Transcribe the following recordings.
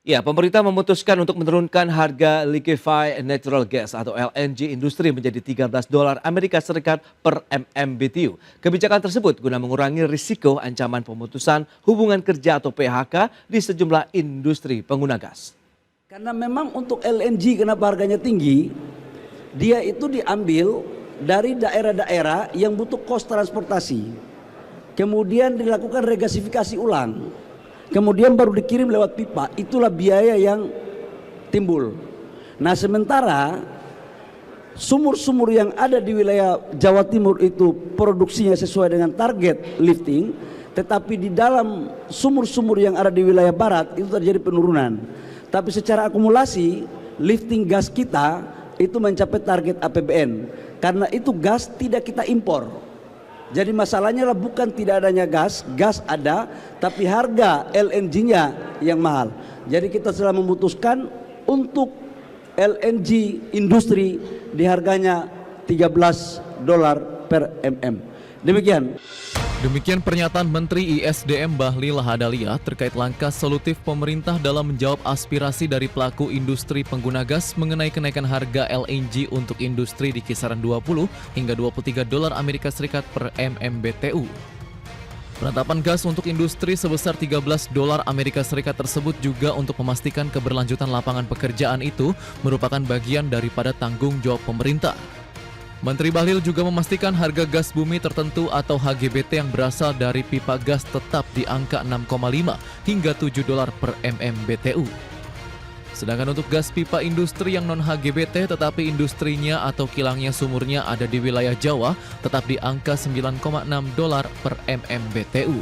Ya, pemerintah memutuskan untuk menurunkan harga liquefied natural gas atau LNG industri menjadi 13 dolar Amerika Serikat per MMBTU. Kebijakan tersebut guna mengurangi risiko ancaman pemutusan hubungan kerja atau PHK di sejumlah industri pengguna gas. Karena memang untuk LNG kenapa harganya tinggi, dia itu diambil dari daerah-daerah yang butuh kos transportasi. Kemudian dilakukan regasifikasi ulang. Kemudian baru dikirim lewat pipa, itulah biaya yang timbul. Nah sementara sumur-sumur yang ada di wilayah Jawa Timur itu produksinya sesuai dengan target lifting, tetapi di dalam sumur-sumur yang ada di wilayah Barat itu terjadi penurunan. Tapi secara akumulasi lifting gas kita itu mencapai target APBN, karena itu gas tidak kita impor. Jadi masalahnya bukan tidak adanya gas, gas ada, tapi harga LNG-nya yang mahal. Jadi kita telah memutuskan untuk LNG industri di harganya 13 dolar per mm. Demikian. Demikian pernyataan Menteri ISDM Bahlil Lahadalia terkait langkah solutif pemerintah dalam menjawab aspirasi dari pelaku industri pengguna gas mengenai kenaikan harga LNG untuk industri di kisaran 20 hingga 23 dolar Amerika Serikat per MMBTU. Penetapan gas untuk industri sebesar 13 dolar Amerika Serikat tersebut juga untuk memastikan keberlanjutan lapangan pekerjaan itu merupakan bagian daripada tanggung jawab pemerintah. Menteri Bahlil juga memastikan harga gas bumi tertentu atau HGBT yang berasal dari pipa gas tetap di angka 6,5 hingga 7 dolar per MMBTU. Sedangkan untuk gas pipa industri yang non-HGBT tetapi industrinya atau kilangnya sumurnya ada di wilayah Jawa tetap di angka 9,6 dolar per MMBTU.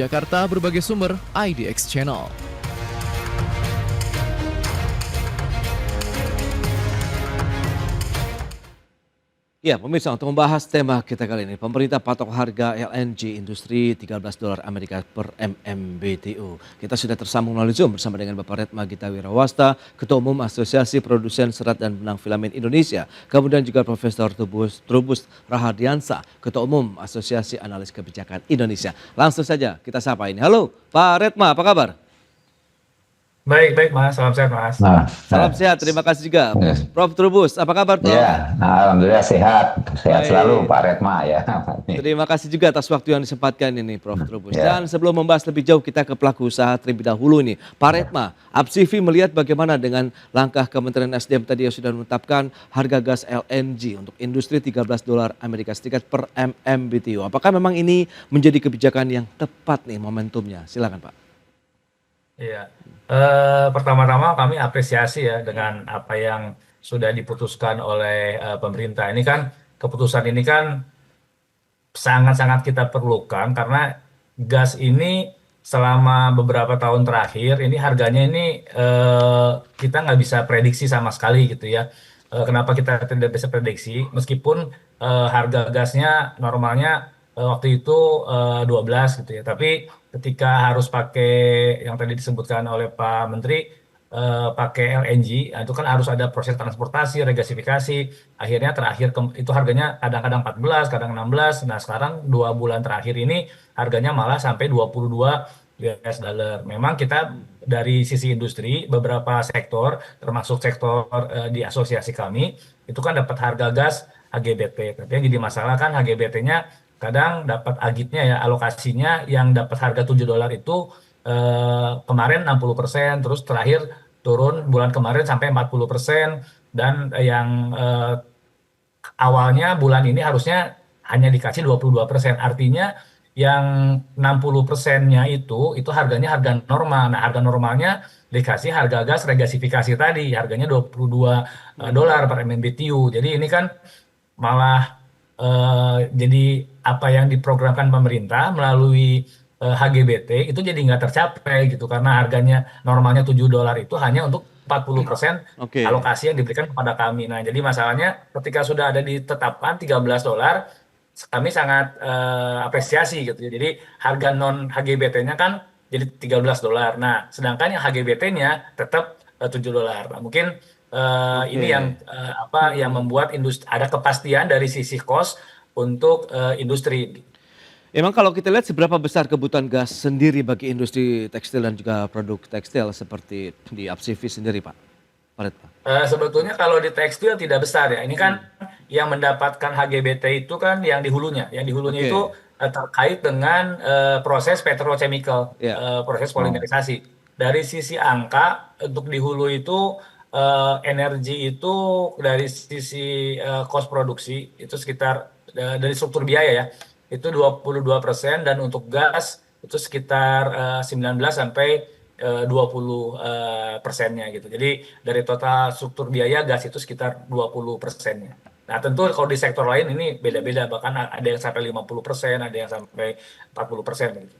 Jakarta, berbagai sumber, IDX Channel. Ya, pemirsa, untuk membahas tema kita kali ini, pemerintah patok harga LNG industri 13 dolar Amerika per MMBTU. Kita sudah tersambung melalui Zoom bersama dengan Bapak Retma Gita Wirawasta, Ketua Umum Asosiasi Produsen Serat dan Benang Filamen Indonesia. Kemudian juga Profesor Trubus Rahardiansa, Ketua Umum Asosiasi Analis Kebijakan Indonesia. Langsung saja kita sapa ini. Halo, Pak Retma, apa kabar? Baik, Mas. Salam sehat, Mas. Salam sehat, terima kasih juga. Prof. Trubus, apa kabar, Prof? Ya, alhamdulillah sehat. Sehat Baik. selalu Pak Retma ya. Terima kasih juga atas waktu yang disempatkan ini, Prof. Trubus. Ya. Dan sebelum membahas lebih jauh, kita ke pelaku usaha terlebih dahulu nih. Pak Retma, APSIVI melihat bagaimana dengan langkah Kementerian SDM tadi yang sudah menetapkan harga gas LNG untuk industri 13 dolar Amerika Serikat per MMBTU. Apakah memang ini menjadi kebijakan yang tepat nih momentumnya? Silakan, Pak. Iya. Pertama-tama kami apresiasi ya dengan apa yang sudah diputuskan oleh pemerintah. Ini kan keputusan ini kan sangat-sangat kita perlukan karena gas ini selama beberapa tahun terakhir ini harganya ini kita nggak bisa prediksi sama sekali gitu ya. Kenapa kita tidak bisa prediksi? Meskipun harga gasnya normalnya waktu itu 12 gitu ya. Tapi ketika harus pakai yang tadi disebutkan oleh Pak Menteri pakai LNG, itu kan harus ada proses transportasi, regasifikasi. Akhirnya terakhir itu harganya kadang-kadang 14, kadang 16. Nah, sekarang 2 bulan terakhir ini harganya malah sampai 22 US dollar. Memang kita dari sisi industri beberapa sektor termasuk sektor di asosiasi kami itu kan dapat harga gas HGBT. Tapi yang jadi masalah kan HGBT-nya kadang dapat agitnya ya alokasinya yang dapat harga 7 dolar itu kemarin 60%, terus terakhir turun bulan kemarin sampai 40%, dan yang awalnya bulan ini harusnya hanya dikasih 22%. Artinya yang 60%-nya itu harganya harga normal. Nah, harga normalnya dikasih harga gas regasifikasi tadi, harganya 22 dolar per MMBTU. Jadi ini kan malah jadi apa yang diprogramkan pemerintah melalui HGBT itu jadi nggak tercapai gitu, karena harganya normalnya 7 dolar itu hanya untuk 40% alokasi yang diberikan kepada kami. Nah, jadi masalahnya ketika sudah ada ditetapkan 13 dolar, kami sangat apresiasi gitu. Jadi harga non HGBT-nya kan jadi 13 dolar. Nah, sedangkan yang HGBT-nya tetap 7 dolar. Nah, mungkin ini yang yang membuat industri ada kepastian dari sisi cost untuk industri. Emang kalau kita lihat seberapa besar kebutuhan gas sendiri bagi industri tekstil dan juga produk tekstil seperti di Apsivi sendiri, Pak Retma? Sebetulnya kalau di tekstil tidak besar ya. Ini kan yang mendapatkan HGBT itu kan yang di hulunya. Yang di hulunya Oke. itu terkait dengan proses petrochemical, Ya. proses polimerisasi. Dari sisi angka untuk di hulu itu energi itu dari sisi cost produksi itu sekitar dari struktur biaya ya itu 22% dan untuk gas itu sekitar 19 sampai 20 persennya gitu. Jadi dari total struktur biaya gas itu sekitar 20 persennya. Nah tentu kalau di sektor lain ini beda-beda, bahkan ada yang sampai 50%, ada yang sampai 40% gitu.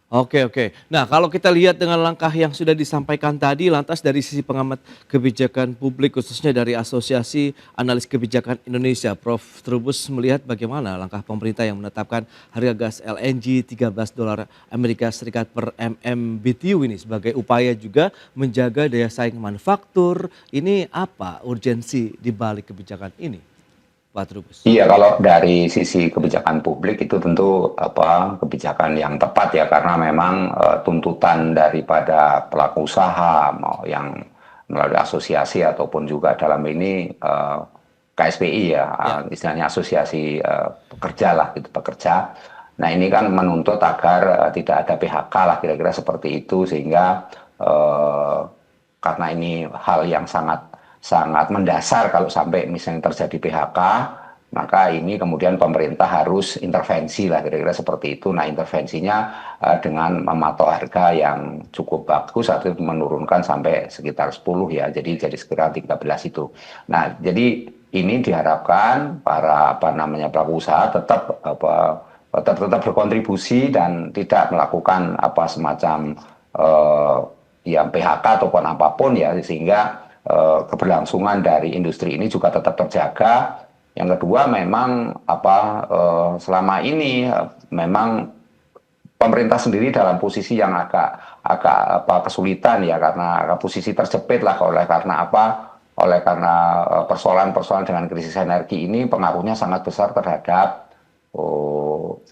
Oke. Nah, kalau kita lihat dengan langkah yang sudah disampaikan tadi, lantas dari sisi pengamat kebijakan publik, khususnya dari Asosiasi Analis Kebijakan Indonesia, Prof. Trubus melihat bagaimana langkah pemerintah yang menetapkan harga gas LNG $13 Amerika Serikat per MMBTU ini sebagai upaya juga menjaga daya saing manufaktur. Ini apa urgensi di balik kebijakan ini, Pak Trubus? Iya, kalau dari sisi kebijakan publik itu tentu kebijakan yang tepat ya, karena memang tuntutan daripada pelaku usaha mau yang melalui asosiasi ataupun juga dalam ini KSPI ya, istilahnya asosiasi pekerja lah gitu, pekerja. Nah ini kan menuntut agar tidak ada PHK lah kira-kira seperti itu, sehingga karena ini hal yang sangat mendasar kalau sampai misalnya terjadi PHK, maka ini kemudian pemerintah harus intervensi lah kira-kira seperti itu. Nah intervensinya dengan mematok harga yang cukup bagus atau menurunkan sampai sekitar 10 ya, jadi sekitar 13 itu. Nah jadi ini diharapkan para pelaku usaha tetap berkontribusi dan tidak melakukan semacam yang PHK ataupun apapun ya, sehingga keberlangsungan dari industri ini juga tetap terjaga. Yang kedua memang selama ini memang pemerintah sendiri dalam posisi yang agak kesulitan ya, karena posisi terjepit lah oleh karena persoalan-persoalan dengan krisis energi ini pengaruhnya sangat besar terhadap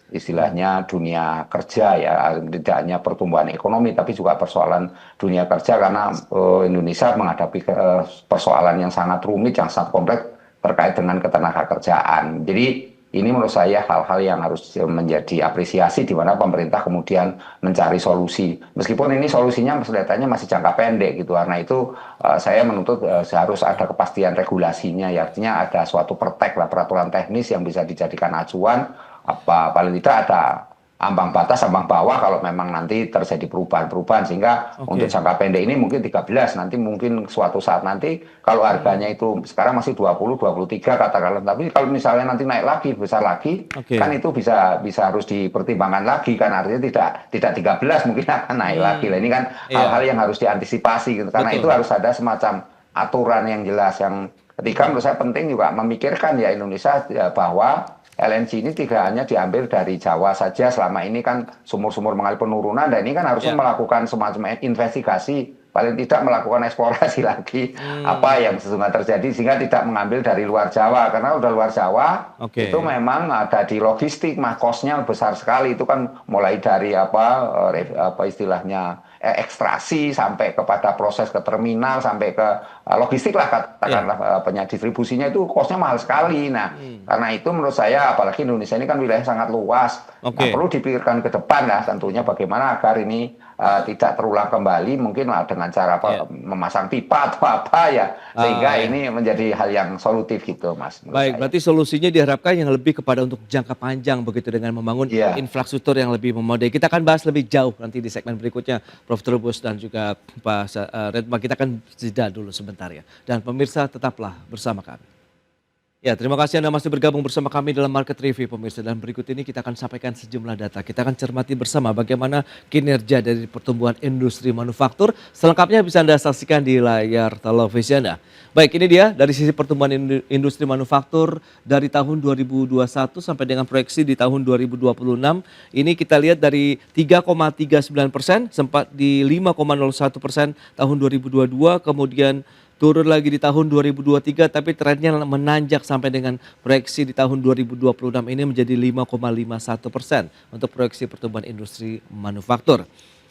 istilahnya dunia kerja ya, tidak hanya pertumbuhan ekonomi tapi juga persoalan dunia kerja, karena Indonesia menghadapi persoalan yang sangat rumit, yang sangat kompleks terkait dengan ketenagakerjaan. Jadi ini menurut saya hal-hal yang harus menjadi apresiasi, di mana pemerintah kemudian mencari solusi. Meskipun ini solusinya kelihatannya masih jangka pendek gitu, karena itu saya menuntut harus ada kepastian regulasinya, ya, artinya ada suatu peraturan teknis yang bisa dijadikan acuan, paling tidak ada ambang batas, ambang bawah kalau memang nanti terjadi perubahan-perubahan, sehingga untuk jangka pendek ini mungkin 13, nanti mungkin suatu saat nanti kalau harganya itu sekarang masih 20, 23 katakanlah, tapi kalau misalnya nanti naik lagi, besar lagi, kan itu bisa harus dipertimbangkan lagi, kan artinya tidak 13 mungkin akan naik lagi. Nah, ini kan hal-hal yang harus diantisipasi gitu. Karena itu harus ada semacam aturan yang jelas. Yang ketiga menurut saya penting juga memikirkan ya Indonesia bahwa LNG ini tidak hanya diambil dari Jawa saja, selama ini kan sumur-sumur mengalami penurunan, dan ini kan harusnya melakukan semacam investigasi, paling tidak melakukan eksplorasi lagi apa yang sesungguhnya terjadi, sehingga tidak mengambil dari luar Jawa, karena udah luar Jawa itu memang ada di logistik, kosnya besar sekali, itu kan mulai dari istilahnya ekstraksi sampai kepada proses ke terminal sampai ke logistik lah katakanlah, distribusinya itu kosnya mahal sekali. Nah karena itu menurut saya apalagi Indonesia ini kan wilayah sangat luas, nah, perlu dipikirkan ke depan lah tentunya bagaimana agar ini tidak terulang kembali, mungkin dengan cara memasang pipa atau apa ya, sehingga ini menjadi hal yang solutif gitu Mas. Baik, berarti solusinya diharapkan yang lebih kepada untuk jangka panjang begitu, dengan membangun infrastruktur yang lebih memadai. Kita akan bahas lebih jauh nanti di segmen berikutnya, Prof. Trubus dan juga Pak Retma. Kita akan jeda dulu sebentar ya. Dan pemirsa tetaplah bersama kami. Ya, terima kasih Anda masih bergabung bersama kami dalam Market Review pemirsa, dan berikut ini kita akan sampaikan sejumlah data. Kita akan cermati bersama bagaimana kinerja dari pertumbuhan industri manufaktur. Selengkapnya bisa Anda saksikan di layar televisi Anda. Baik, ini dia dari sisi pertumbuhan industri manufaktur dari tahun 2021 sampai dengan proyeksi di tahun 2026. Ini kita lihat dari 3,39%, sempat di 5,01% tahun 2022, kemudian turun lagi di tahun 2023 tapi trennya menanjak sampai dengan proyeksi di tahun 2026 ini menjadi 5,51% untuk proyeksi pertumbuhan industri manufaktur.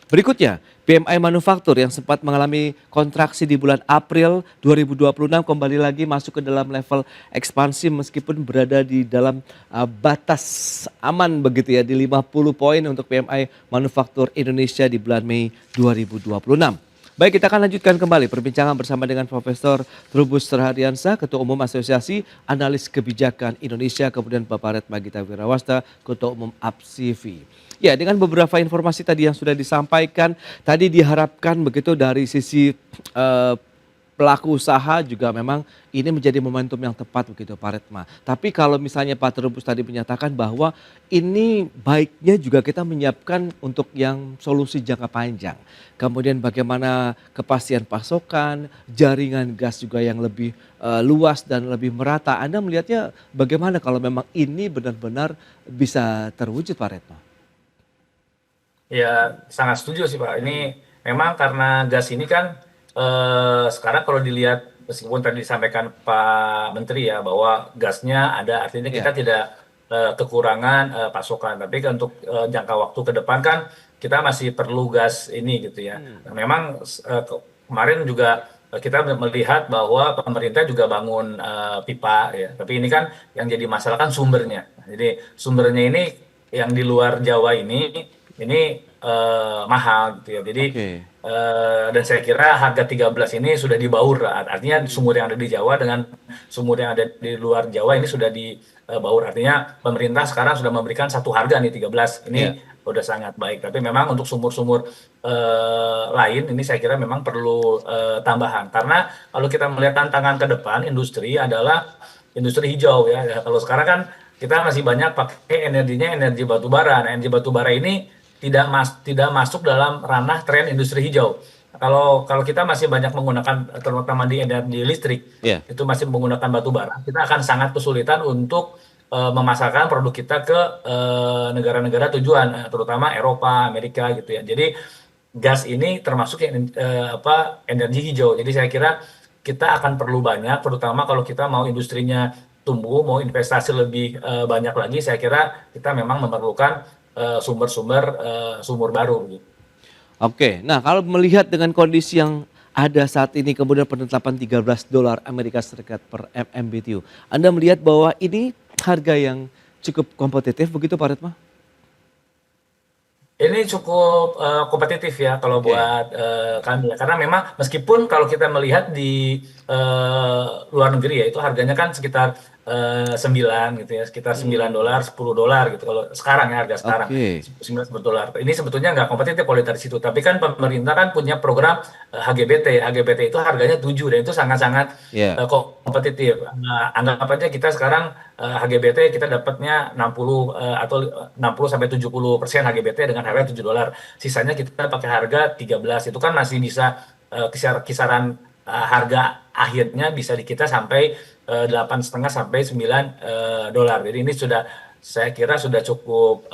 Berikutnya, PMI manufaktur yang sempat mengalami kontraksi di bulan April 2026 kembali lagi masuk ke dalam level ekspansi meskipun berada di dalam batas aman begitu ya, di 50 poin untuk PMI manufaktur Indonesia di bulan Mei 2026. Baik, kita akan lanjutkan kembali perbincangan bersama dengan Profesor Trubus Terhadiansah, Ketua Umum Asosiasi Analis Kebijakan Indonesia, kemudian Bapak Retma Gita Wirawasta, Ketua Umum APSIVI. Ya, dengan beberapa informasi tadi yang sudah disampaikan, tadi diharapkan begitu dari sisi pelaku usaha juga memang ini menjadi momentum yang tepat begitu Pak Retma. Tapi kalau misalnya Pak Trubus tadi menyatakan bahwa ini baiknya juga kita menyiapkan untuk yang solusi jangka panjang. Kemudian bagaimana kepastian pasokan, jaringan gas juga yang lebih luas dan lebih merata. Anda melihatnya bagaimana kalau memang ini benar-benar bisa terwujud Pak Retma? Ya, sangat setuju sih Pak. Ini memang karena gas ini kan sekarang kalau dilihat meskipun tadi disampaikan Pak Menteri ya bahwa gasnya ada, artinya kita Ya. tidak kekurangan pasokan. Tapi kan untuk jangka waktu ke depan kan kita masih perlu gas ini gitu ya. Nah, memang kemarin juga kita melihat bahwa pemerintah juga bangun pipa ya. Tapi ini kan yang jadi masalah kan sumbernya. Jadi sumbernya ini yang di luar Jawa ini mahal gitu ya. Jadi Oke. dan saya kira harga 13 ini sudah dibaur, artinya sumur yang ada di Jawa dengan sumur yang ada di luar Jawa ini sudah dibaur, artinya pemerintah sekarang sudah memberikan satu harga nih 13 Ya. ini udah sangat baik. Tapi memang untuk sumur-sumur lain ini saya kira memang perlu tambahan, karena kalau kita melihat tantangan ke depan industri adalah industri hijau ya. Kalau sekarang kan kita masih banyak pakai energinya energi batu bara. Nah, energi batu bara ini tidak masuk dalam ranah tren industri hijau. Kalau kita masih banyak menggunakan terutama di energi listrik, Ya. itu masih menggunakan batu bara, kita akan sangat kesulitan untuk memasarkan produk kita ke negara-negara tujuan, terutama Eropa, Amerika gitu ya. Jadi gas ini termasuk energi hijau. Jadi saya kira kita akan perlu banyak, terutama kalau kita mau industrinya tumbuh, mau investasi lebih banyak lagi, saya kira kita memang memerlukan sumur baru gitu. Oke, nah kalau melihat dengan kondisi yang ada saat ini kemudian penetapan $13 Amerika Serikat per MMBTU, Anda melihat bahwa ini harga yang cukup kompetitif begitu Pak Retma? Ini cukup kompetitif ya kalau Oke. buat kami ya. Karena memang meskipun kalau kita melihat di luar negeri ya itu harganya kan sekitar 9 gitu ya, sekitar $9, $10 gitu kalau sekarang ya, harga sekarang Oke. $9. Ini sebetulnya nggak kompetitif kalau dari situ. Tapi kan pemerintah kan punya program HGBT. HGBT itu harganya 7 dan itu sangat-sangat Ya. kompetitif. Nah, anggap aja kita sekarang HGBT kita dapatnya 60 atau 60-70% HGBT dengan harga $7. Sisanya kita pakai harga 13. Itu kan masih bisa kisaran harga akhirnya bisa di kita sampai 8,5 sampai $9. Jadi ini saya kira sudah cukup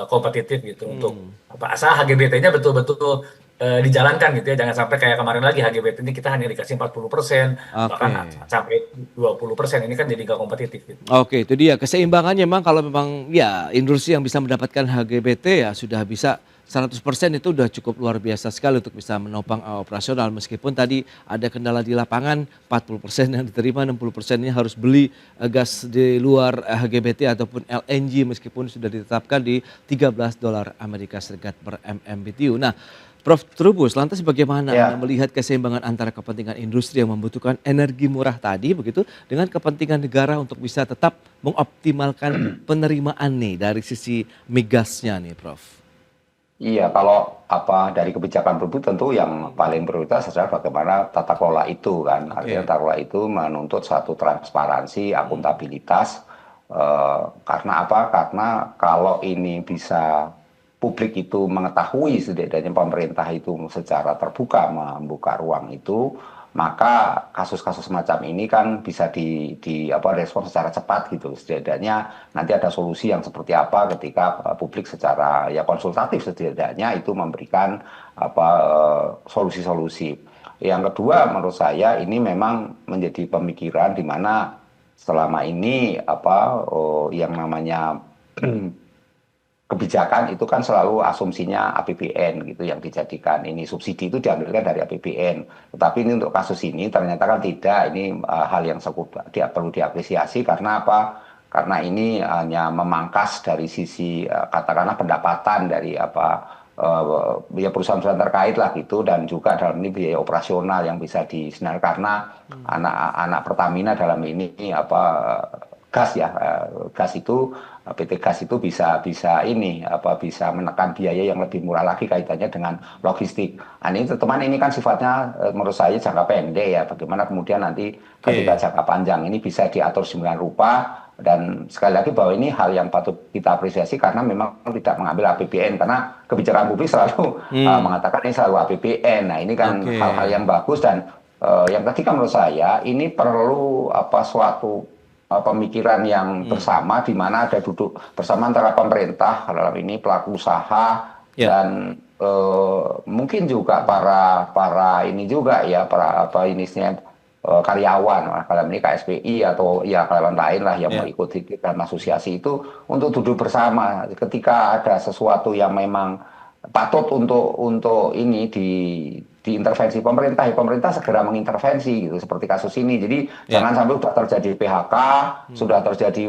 kompetitif gitu untuk asal HGBT-nya betul-betul dijalankan gitu ya, jangan sampai kayak kemarin lagi HGBT ini kita hanya dikasih 40%, bahkan Oke. sampai 20%, ini kan jadi nggak kompetitif gitu. Oke, itu dia keseimbangannya memang kalau memang ya industri yang bisa mendapatkan HGBT ya sudah bisa 100% itu udah cukup luar biasa sekali untuk bisa menopang operasional meskipun tadi ada kendala di lapangan 40% yang diterima 60%-nya harus beli gas di luar HGBT ataupun LNG meskipun sudah ditetapkan di $13 Amerika Serikat per MMBTU. Nah, Prof. Trubus, lantas bagaimana Ya. Anda melihat keseimbangan antara kepentingan industri yang membutuhkan energi murah tadi begitu dengan kepentingan negara untuk bisa tetap mengoptimalkan penerimaan nih dari sisi migasnya nih, Prof. Iya, kalau dari kebijakan Perbu tentu yang paling prioritas adalah bagaimana tata kelola itu kan. Artinya Oke. tata kelola itu menuntut satu transparansi, akuntabilitas. Karena apa? Karena kalau ini bisa publik itu mengetahui setidaknya pemerintah itu secara terbuka membuka ruang itu, maka kasus-kasus semacam ini kan bisa respon secara cepat gitu. Setidaknya nanti ada solusi yang seperti apa ketika publik secara ya konsultatif setidaknya itu memberikan solusi-solusi. Yang kedua menurut saya ini memang menjadi pemikiran di mana selama ini yang namanya kebijakan itu kan selalu asumsinya APBN gitu yang dijadikan, ini subsidi itu diambilkan dari APBN. Tetapi ini untuk kasus ini ternyata kan tidak, ini hal yang perlu diapresiasi karena apa? Karena ini hanya memangkas dari sisi katakanlah pendapatan dari ya perusahaan-perusahaan terkait lah gitu, dan juga dalam ini biaya operasional yang bisa disenarkan karena anak Pertamina dalam ini gas ya, gas itu PT Gas itu bisa bisa menekan biaya yang lebih murah lagi kaitannya dengan logistik. Nah, ini teman ini kan sifatnya menurut saya jangka pendek ya. Bagaimana kemudian nanti ketika jangka panjang ini bisa diatur sedemikian rupa, dan sekali lagi bahwa ini hal yang patut kita apresiasi karena memang tidak mengambil APBN, karena kebijakan publik selalu mengatakan ini selalu APBN. Nah, ini kan hal-hal yang bagus, dan yang ketiga menurut saya ini perlu suatu pemikiran yang bersama di mana ada duduk bersama antara pemerintah dalam ini, pelaku usaha, dan mungkin juga para ini juga ya, para karyawan dalam ini KSPI atau ya karyawan lain lah yang mengikuti dalam asosiasi itu, untuk duduk bersama ketika ada sesuatu yang memang patut untuk ini diintervensi pemerintah, ya pemerintah segera mengintervensi gitu, seperti kasus ini. Jadi jangan sampai sudah terjadi PHK, sudah terjadi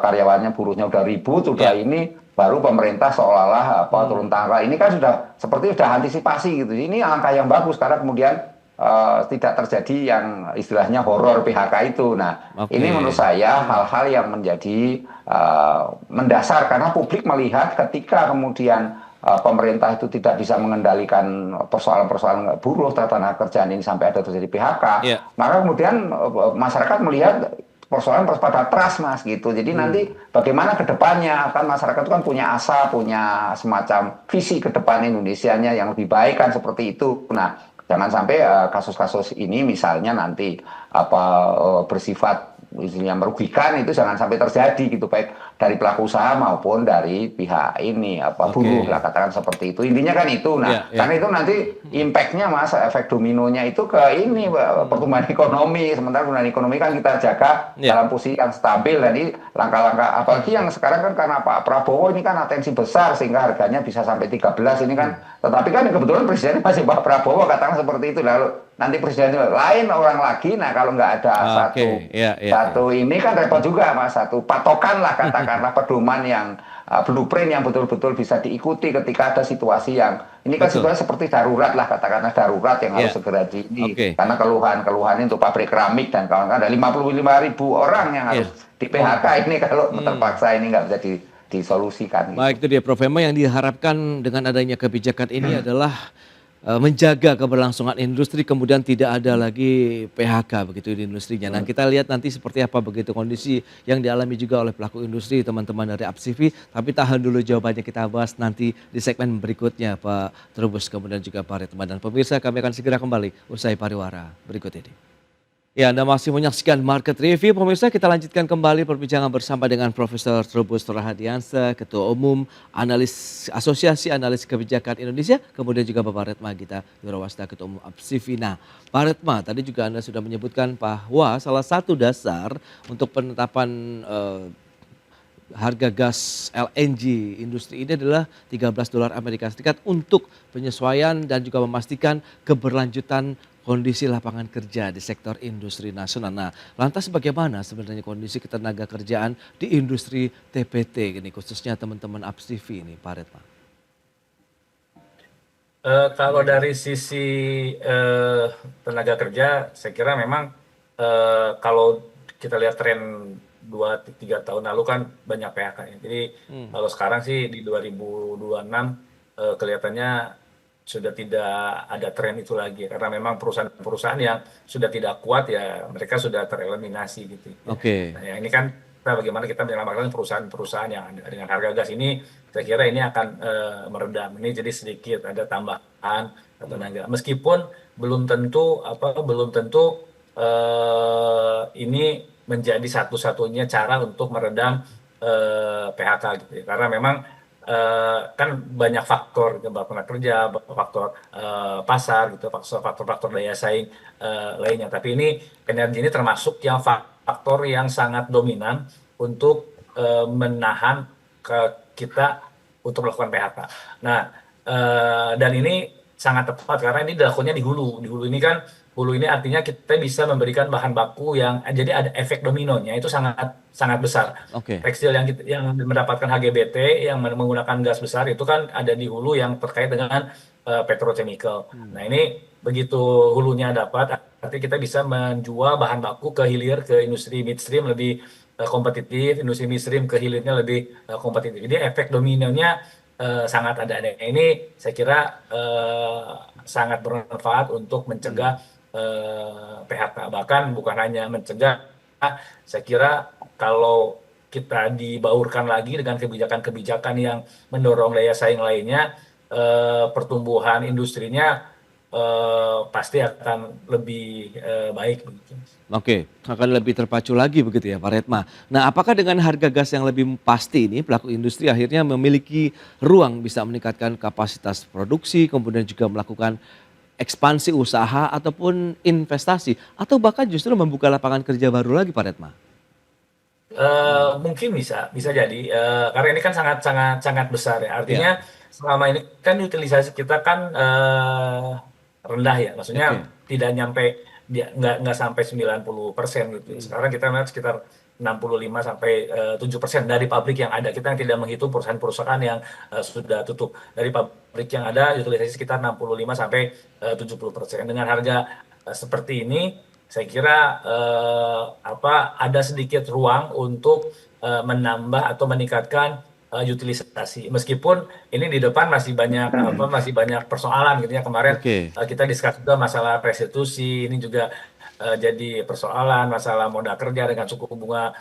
karyawannya, buruhnya udah ribut, sudah ini baru pemerintah seolah-olah turun tangan. Ini kan sudah antisipasi gitu. Ini angka yang bagus karena kemudian tidak terjadi yang istilahnya horor PHK itu. Nah, ini menurut saya hal-hal yang menjadi mendasar karena publik melihat ketika kemudian pemerintah itu tidak bisa mengendalikan persoalan-persoalan buruh tenaga kerjaan ini sampai ada terjadi PHK, maka kemudian masyarakat melihat persoalan pada trust, Mas, gitu. Jadi nanti bagaimana ke depannya, kan masyarakat itu kan punya asa, punya semacam visi ke depan Indonesianya yang lebih baik kan, seperti itu. Nah, jangan sampai kasus-kasus ini misalnya nanti bersifat yang merugikan, itu jangan sampai terjadi gitu, baik dari pelaku usaha maupun dari pihak ini buruh lah, katakan seperti itu. Intinya kan itu. Nah, karena itu nanti impact-nya, Mas, efek dominonya itu ke ini pertumbuhan ekonomi. Sementara pertumbuhan ekonomi kan kita jaga dalam posisi yang stabil. Jadi langkah-langkah apalagi yang sekarang kan karena Pak Prabowo ini kan atensi besar sehingga harganya bisa sampai 13 ini kan. Tetapi kan kebetulan presidennya masih Pak Prabowo, katakan seperti itu. Lalu nanti presiden lain orang lagi. Nah, kalau nggak ada satu ini kan repot juga, Mas, satu patokan lah, katakanlah pedoman yang blueprint yang betul-betul bisa diikuti ketika ada situasi yang ini kan situasi seperti darurat lah, katakanlah darurat yang harus segera karena keluhan untuk pabrik keramik dan kawan-kawan ada 55.000 orang yang harus di PHK ini kalau terpaksa ini nggak bisa disolusikan. Baik, itu dia Prof. Hema, yang diharapkan dengan adanya kebijakan ini adalah menjaga keberlangsungan industri, kemudian tidak ada lagi PHK begitu di industrinya. Nah, kita lihat nanti seperti apa begitu kondisi yang dialami juga oleh pelaku industri, teman-teman dari APSIVI. Tapi tahan dulu jawabannya, kita bahas nanti di segmen berikutnya, Pak Trubus, kemudian juga Pak Retma. Dan pemirsa, kami akan segera kembali usai pariwara berikut ini. Ya, Anda masih menyaksikan Market Review. Pemirsa, kita lanjutkan kembali perbincangan bersama dengan Profesor Trubus Rahadiansyah, Ketua Umum Asosiasi Analis Kebijakan Indonesia, kemudian juga Bapak Retma Gita Wirowasta, Ketua Umum APSIVI. Nah, Pak Retma, tadi juga Anda sudah menyebutkan bahwa salah satu dasar untuk penetapan harga gas LNG industri ini adalah $13 Amerika Serikat untuk penyesuaian dan juga memastikan keberlanjutan kondisi lapangan kerja di sektor industri nasional. Nah, lantas bagaimana sebenarnya kondisi ketenaga kerjaan di industri TPT ini, khususnya teman-teman APSIVI ini, Pak Retma? Kalau dari sisi tenaga kerja, saya kira memang kalau kita lihat tren 2-3 tahun lalu kan banyak PHK ya. Jadi kalau sekarang sih di 2026 kelihatannya sudah tidak ada tren itu lagi, karena memang perusahaan-perusahaan yang sudah tidak kuat ya mereka sudah tereliminasi gitu. Nah, ya ini kan bagaimana kita menyelamatkan perusahaan-perusahaan yang dengan harga gas ini, saya kira ini akan meredam. Ini jadi sedikit ada tambahan tenaga. Meskipun belum tentu ini menjadi satu-satunya cara untuk meredam PHK gitu ya. Karena memang kan banyak faktor, gitu, tenaga kerja, faktor pasar, gitu, faktor-faktor daya saing lainnya. Tapi ini energi ini termasuk yang faktor yang sangat dominan untuk menahan kita untuk melakukan PHK. Nah, dan ini sangat tepat karena ini dilakukannya di hulu. Di hulu ini kan, hulu ini artinya kita bisa memberikan bahan baku yang jadi ada efek dominonya itu sangat sangat besar. Oke. Tekstil yang mendapatkan HGBT yang menggunakan gas besar itu kan ada di hulu yang terkait dengan petrochemical. Nah, ini begitu hulunya dapat, artinya kita bisa menjual bahan baku ke hilir, ke industri midstream lebih kompetitif, industri midstream ke hilirnya lebih kompetitif. Jadi efek dominonya sangat ada. Nah, ini saya kira sangat bermanfaat untuk mencegah PHK. Bahkan bukan hanya mencegah, saya kira kalau kita dibaurkan lagi dengan kebijakan-kebijakan yang mendorong daya saing lainnya, pertumbuhan industrinya pasti akan lebih baik. Oke, akan lebih terpacu lagi begitu ya Pak Redma. Nah, apakah dengan harga gas yang lebih pasti ini pelaku industri akhirnya memiliki ruang bisa meningkatkan kapasitas produksi, kemudian juga melakukan ekspansi usaha ataupun investasi, atau bahkan justru membuka lapangan kerja baru lagi Pak Redma? Mungkin bisa jadi, karena ini kan sangat besar ya. Artinya Ya, selama ini kan utilisasi kita kan rendah ya, maksudnya oke. tidak nyampe, nggak sampai 90% gitu. Sekarang kita melihat sekitar 65 sampai 7% dari pabrik yang ada. Kita yang tidak menghitung perusahaan-perusahaan yang sudah tutup. Dari pabrik yang ada utilisasi sekitar 65 sampai 70%. Dengan harga seperti ini, saya kira ada sedikit ruang untuk menambah atau meningkatkan utilisasi. Meskipun ini di depan masih banyak persoalan gitu ya. Kemarin Oke. kita diskus juga masalah restitusi, ini juga jadi persoalan, masalah modal kerja dengan suku bunga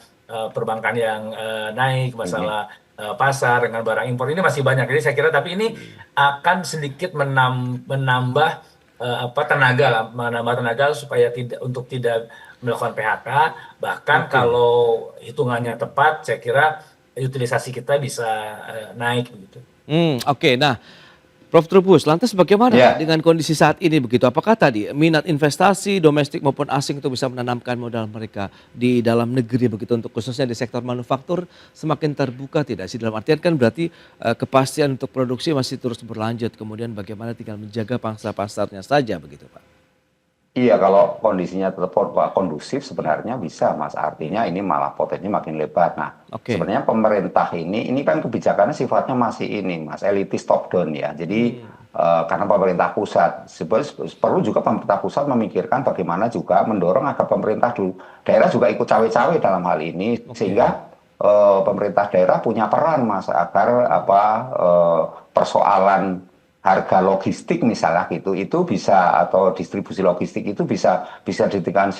perbankan yang naik, masalah pasar dengan barang impor, ini masih banyak. Jadi saya kira tapi ini akan sedikit menambah menambah tenaga supaya tidak melakukan PHK. Bahkan Oke. kalau hitungannya tepat, saya kira utilisasi kita bisa naik gitu. Oke. Nah, Prof. Trubus, lantas bagaimana Ya. dengan kondisi saat ini begitu? Apakah tadi minat investasi domestik maupun asing itu bisa menanamkan modal mereka di dalam negeri begitu untuk khususnya di sektor manufaktur semakin terbuka tidak sih? Dalam artian kan berarti kepastian untuk produksi masih terus berlanjut. Kemudian bagaimana tinggal menjaga pangsa pasarnya saja begitu Pak? Iya, kalau kondisinya tetap kondusif sebenarnya bisa, Mas. Artinya ini malah potensinya makin lebar. Nah, Oke. sebenarnya pemerintah ini kan kebijakannya sifatnya masih ini, Mas, elitis top down ya. Jadi karena pemerintah pusat, perlu juga pemerintah pusat memikirkan bagaimana juga mendorong agar pemerintah daerah juga ikut cawe-cawe dalam hal ini, Oke. sehingga pemerintah daerah punya peran, Mas, agar persoalan harga logistik misalnya gitu itu bisa atau distribusi logistik itu bisa ditekan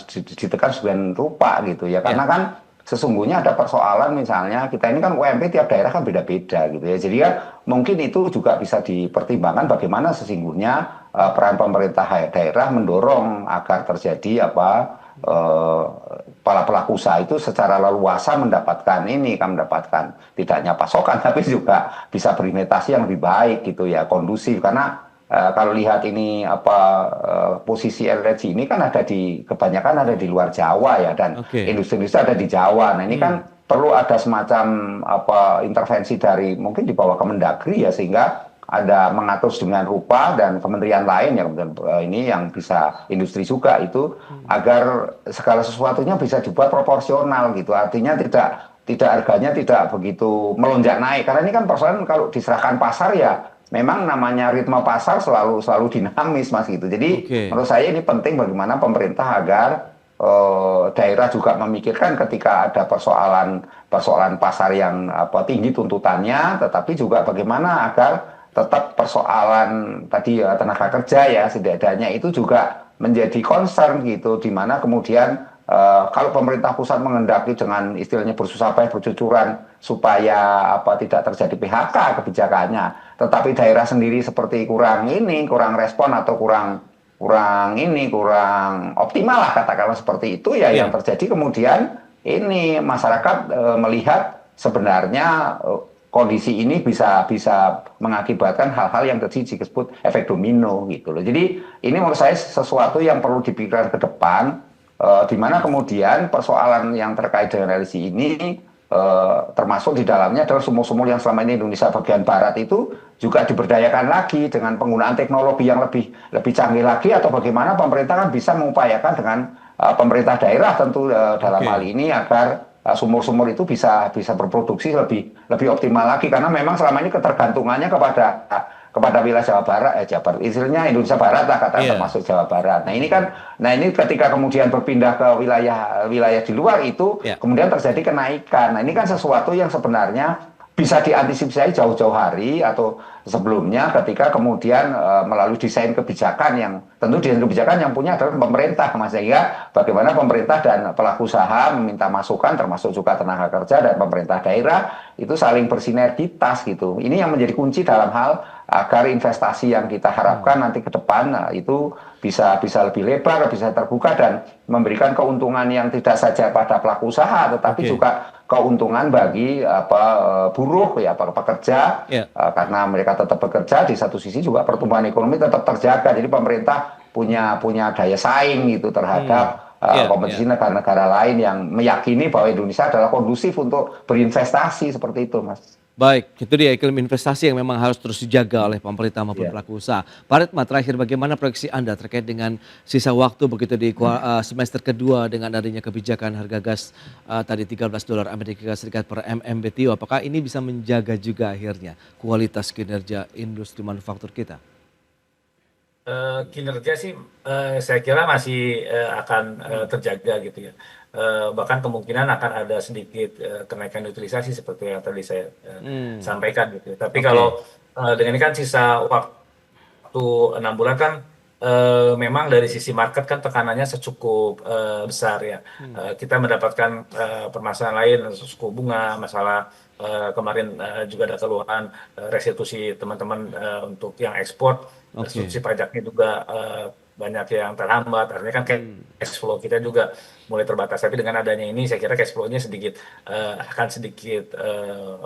sebagian rupa gitu ya Ya. karena kan sesungguhnya ada persoalan misalnya kita ini kan UMP tiap daerah kan beda-beda gitu ya jadi kan mungkin itu juga bisa dipertimbangkan bagaimana sesungguhnya peran pemerintah daerah mendorong agar terjadi eh, para pelaku usaha itu secara leluasa mendapatkan tidak hanya pasokan tapi juga bisa berimitasi yang lebih baik gitu ya kondusif karena kalau lihat ini posisi LNG ini kan kebanyakan ada di luar Jawa ya dan Oke. industri-industri ada di Jawa. Nah ini kan perlu ada semacam intervensi dari mungkin di bawah Kemendagri ya sehingga ada mengatur sedemikian rupa dan kementerian lain yang ini yang bisa industri juga itu agar segala sesuatunya bisa dibuat proporsional gitu. Artinya tidak harganya tidak begitu melonjak naik karena ini kan persoalan kalau diserahkan pasar ya memang namanya ritme pasar selalu dinamis Mas gitu. Jadi Oke. menurut saya ini penting bagaimana pemerintah agar daerah juga memikirkan ketika ada persoalan pasar yang tinggi tuntutannya, tetapi juga bagaimana agar tetap persoalan tadi ya tenaga kerja ya setidaknya itu juga menjadi concern gitu, di mana kemudian kalau pemerintah pusat mengendaki dengan istilahnya bersusah payah bercucuran supaya tidak terjadi PHK kebijakannya, tetapi daerah sendiri seperti kurang respon atau kurang optimal lah katakanlah seperti itu ya yang Ya. terjadi kemudian ini masyarakat melihat sebenarnya kondisi ini bisa mengakibatkan hal-hal yang tadi disebut efek domino gitu loh. Jadi ini menurut saya sesuatu yang perlu dipikirkan ke depan, di mana kemudian persoalan yang terkait dengan LNG ini termasuk di dalamnya adalah sumur-sumur yang selama ini Indonesia bagian barat itu juga diberdayakan lagi dengan penggunaan teknologi yang lebih canggih lagi, atau bagaimana pemerintah kan bisa mengupayakan dengan pemerintah daerah tentu dalam hal ini agar sumur-sumur itu bisa berproduksi lebih optimal lagi, karena memang selama ini ketergantungannya kepada wilayah Jawa Barat, istilahnya Indonesia Barat lah katakan, termasuk Jawa Barat. Nah ini ketika kemudian berpindah ke wilayah di luar itu, kemudian terjadi kenaikan. Nah ini kan sesuatu yang sebenarnya bisa diantisipasi jauh-jauh hari atau sebelumnya, ketika kemudian melalui desain kebijakan yang tentu desain kebijakan yang punya adalah pemerintah, Mas, sehingga bagaimana pemerintah dan pelaku usaha meminta masukan, termasuk juga tenaga kerja dan pemerintah daerah itu saling bersinergitas gitu. Ini yang menjadi kunci dalam hal agar investasi yang kita harapkan nanti ke depan itu bisa lebih lebar, bisa terbuka dan memberikan keuntungan yang tidak saja pada pelaku usaha, tetapi juga keuntungan bagi buruh ya, para pekerja, karena mereka tetap bekerja. Di satu sisi juga pertumbuhan ekonomi tetap terjaga. Jadi pemerintah punya daya saing gitu terhadap kompetisi negara-negara lain yang meyakini bahwa Indonesia adalah kondusif untuk berinvestasi, seperti itu, Mas. Baik, itu dia iklim investasi yang memang harus terus dijaga oleh pemerintah maupun pelaku usaha. Pak Redma, terakhir bagaimana proyeksi Anda terkait dengan sisa waktu begitu di semester kedua dengan adanya kebijakan harga gas tadi $13 Amerika Serikat per MMBTU, apakah ini bisa menjaga juga akhirnya kualitas kinerja industri manufaktur kita? Kinerja sih saya kira masih akan terjaga gitu ya. Bahkan kemungkinan akan ada sedikit kenaikan utilisasi seperti yang tadi saya sampaikan gitu. Tapi kalau dengan ini kan sisa waktu 6 bulan kan memang dari sisi market kan tekanannya secukup besar ya. Kita mendapatkan permasalahan lain, suku bunga, masalah kemarin juga ada keluhan restitusi teman-teman untuk yang ekspor, restitusi pajaknya juga banyak yang terhambat, artinya kan cash flow kita juga mulai terbatas. Tapi dengan adanya ini saya kira cash flow-nya akan sedikit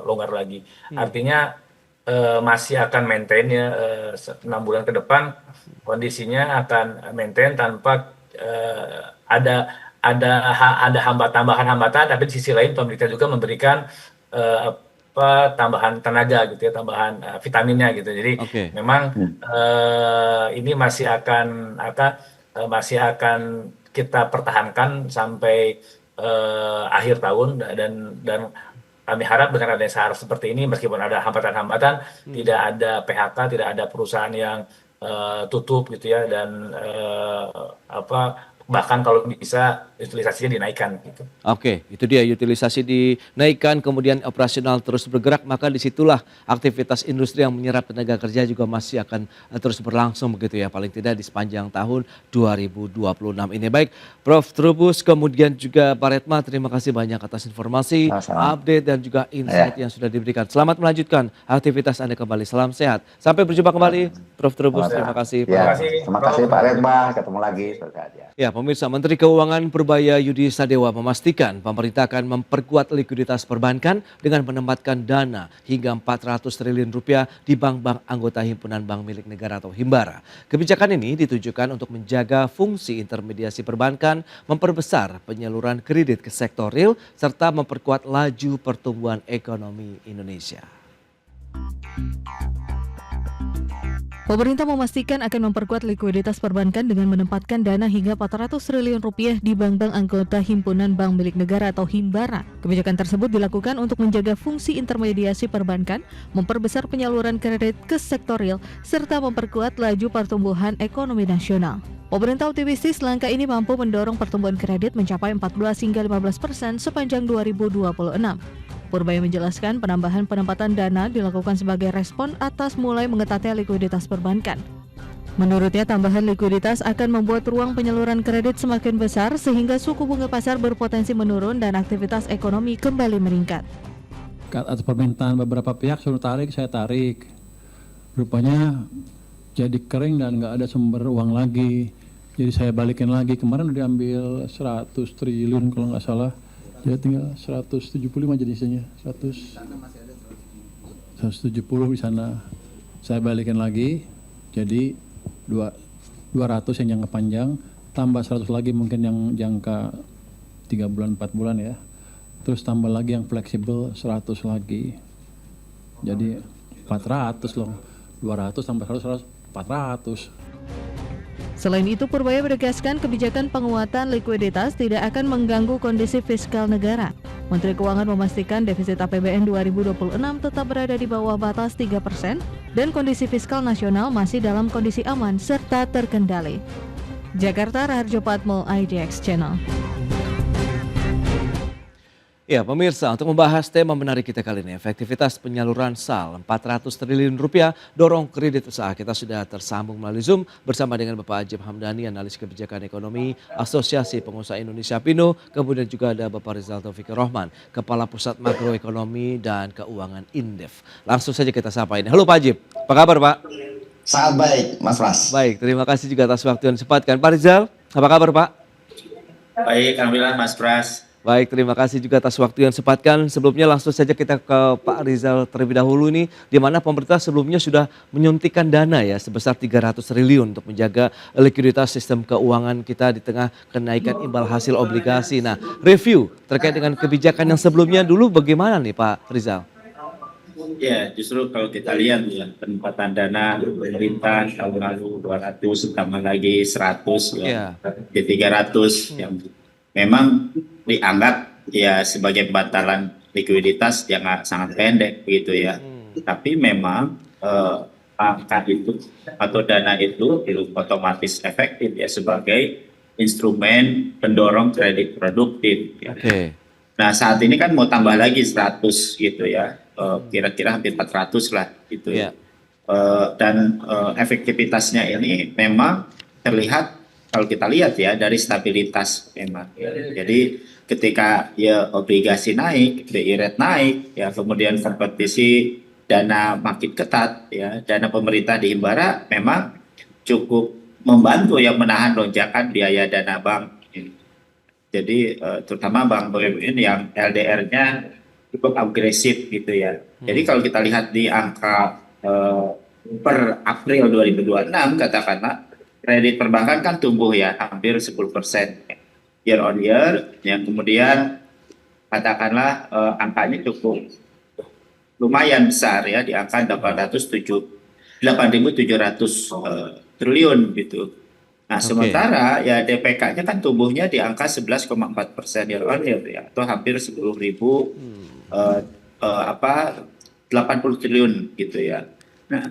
longgar lagi. Artinya masih akan maintain ya 6 bulan ke depan kondisinya akan maintain tanpa ada hambatan, tapi di sisi lain pemerintah juga memberikan tambahan tenaga gitu ya, tambahan vitaminnya gitu. Jadi memang ini masih akan kita pertahankan sampai akhir tahun, dan kami harap dengan adanya sahar seperti ini, meskipun ada hambatan-hambatan, tidak ada PHK, tidak ada perusahaan yang tutup gitu ya, dan bahkan kalau bisa utilisasinya dinaikkan gitu. Oke, itu dia, utilisasi dinaikkan, kemudian operasional terus bergerak, maka disitulah aktivitas industri yang menyerap tenaga kerja juga masih akan terus berlangsung begitu ya, paling tidak di sepanjang tahun 2026 ini. Baik, Prof. Trubus, kemudian juga Pak Redma, terima kasih banyak atas informasi, update dan juga insight yang sudah diberikan. Selamat melanjutkan aktivitas Anda kembali, salam sehat. Sampai berjumpa kembali, Prof. Trubus, terima kasih. Terima kasih Pak Redma, ketemu lagi. Ya, pemirsa, Menteri Keuangan Purbaya Yudi Sadewa memastikan pemerintah akan memperkuat likuiditas perbankan dengan menempatkan dana hingga 400 triliun rupiah di bank-bank anggota himpunan bank milik negara atau Himbara. Kebijakan ini ditujukan untuk menjaga fungsi intermediasi perbankan, memperbesar penyaluran kredit ke sektor real, serta memperkuat laju pertumbuhan ekonomi Indonesia. Pemerintah memastikan akan memperkuat likuiditas perbankan dengan menempatkan dana hingga 400 triliun rupiah di bank-bank anggota himpunan bank milik negara atau Himbara. Kebijakan tersebut dilakukan untuk menjaga fungsi intermediasi perbankan, memperbesar penyaluran kredit ke sektor real, serta memperkuat laju pertumbuhan ekonomi nasional. Pemerintah optimistis langkah ini mampu mendorong pertumbuhan kredit mencapai 14 hingga 15% sepanjang 2026. Purbaya menjelaskan penambahan penempatan dana dilakukan sebagai respon atas mulai mengetatnya likuiditas perbankan. Menurutnya, tambahan likuiditas akan membuat ruang penyaluran kredit semakin besar sehingga suku bunga pasar berpotensi menurun dan aktivitas ekonomi kembali meningkat. Atas permintaan beberapa pihak suruh tarik, saya tarik. Rupanya jadi kering dan nggak ada sumber uang lagi. Jadi saya balikin lagi. Kemarin udah diambil 100 triliun kalau nggak salah. Ya tinggal 175 jadi isinya 100. 170 di sana. Saya balikin lagi, jadi 200 yang jangka panjang, tambah 100 lagi mungkin yang jangka 3 bulan, 4 bulan ya. Terus tambah lagi yang fleksibel 100 lagi. Jadi 400 loh. 200 tambah 100, 400. Selain itu, Purbaya menegaskan kebijakan penguatan likuiditas tidak akan mengganggu kondisi fiskal negara. Menteri Keuangan memastikan defisit APBN 2026 tetap berada di bawah batas 3% dan kondisi fiskal nasional masih dalam kondisi aman serta terkendali. Jakarta, Raharjo Patmo, IDX Channel. Ya pemirsa, untuk membahas tema menarik kita kali ini, efektivitas penyaluran SAL 400 triliun rupiah dorong kredit usaha. Kita sudah tersambung melalui Zoom bersama dengan Bapak Ajib Hamdani, analis kebijakan ekonomi Asosiasi Pengusaha Indonesia Pindo. Kemudian juga ada Bapak Rizal Taufik Rohman, Kepala Pusat Makroekonomi dan Keuangan Indef. Langsung saja kita sapa ini. Halo Pak Ajib, apa kabar Pak? Sangat baik, Mas Pras. Baik, terima kasih juga atas waktu yang disempatkan. Pak Rizal, apa kabar Pak? Baik, alhamdulillah Mas Pras. Baik, terima kasih juga atas waktu yang disempatkan. Sebelumnya langsung saja kita ke Pak Rizal terlebih dahulu nih, di mana pemerintah sebelumnya sudah menyuntikkan dana ya sebesar 300 triliun untuk menjaga likuiditas sistem keuangan kita di tengah kenaikan imbal hasil obligasi. Nah, review terkait dengan kebijakan yang sebelumnya dulu bagaimana nih Pak Rizal? Ya, justru kalau kita lihat ya, penempatan dana pemerintah tahun lalu 200, tambah lagi 100 ya, di 300 yang memang dianggap ya sebagai bantalan likuiditas yang sangat pendek begitu ya. Tapi memang angka itu atau dana itu otomatis efektif ya sebagai instrumen pendorong kredit produktif. Ya. Nah saat ini kan mau tambah lagi 100 gitu ya, kira-kira hampir 400 lah gitu. Dan efektivitasnya ini memang terlihat kalau kita lihat ya dari stabilitas memang. Jadi ketika ya obligasi naik, BI rate naik, ya kemudian kompetisi dana makin ketat, ya dana pemerintah di Himbara memang cukup membantu ya menahan lonjakan biaya dana bank. Jadi terutama bank BUMN yang LDR-nya cukup agresif gitu ya. Jadi kalau kita lihat di angka per April 2026 katakanlah kredit perbankan kan tumbuh ya hampir 10% year on year, yang kemudian katakanlah angkanya cukup lumayan besar ya di angka 8.700 triliun gitu. Nah sementara ya DPK-nya kan tumbuhnya di angka 11,4% year on year ya, atau hampir 10.080 triliun gitu ya. Nah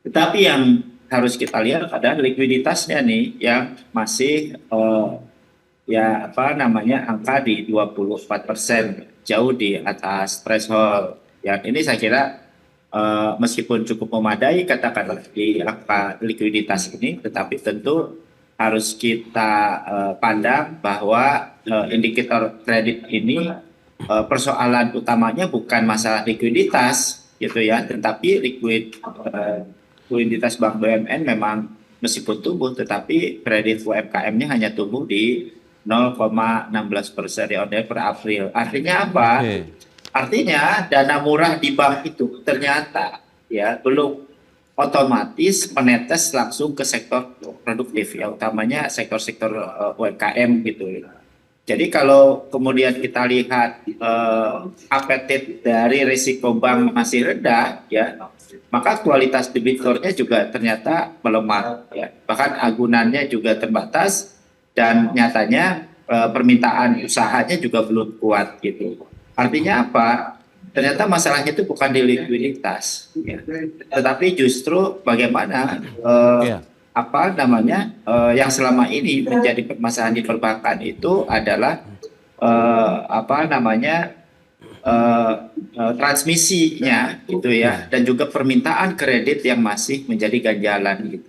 tetapi yang harus kita lihat adalah likuiditasnya nih yang masih angka di 24%, jauh di atas threshold. Yang ini saya kira meskipun cukup memadai katakanlah di angka likuiditas ini, tetapi tentu harus kita pandang bahwa indikator kredit ini persoalan utamanya bukan masalah likuiditas gitu ya, tetapi likuiditas bank BUMN memang meskipun tumbuh, tetapi kredit UMKM-nya hanya tumbuh di 0,16% per April. Artinya apa? Artinya dana murah di bank itu ternyata ya belum otomatis menetes langsung ke sektor produktif ya, utamanya sektor-sektor UMKM gitu. Jadi kalau kemudian kita lihat apetit dari risiko bank masih rendah ya, maka kualitas debitornya juga ternyata melemah ya. Bahkan agunannya juga terbatas dan nyatanya permintaan usahanya juga belum kuat gitu. Artinya apa? Ternyata masalahnya itu bukan di likuiditas ya. Tetapi justru bagaimana yang selama ini menjadi permasalahan di perbankan itu adalah transmisinya gitu ya, dan juga permintaan kredit yang masih menjadi ganjalan gitu.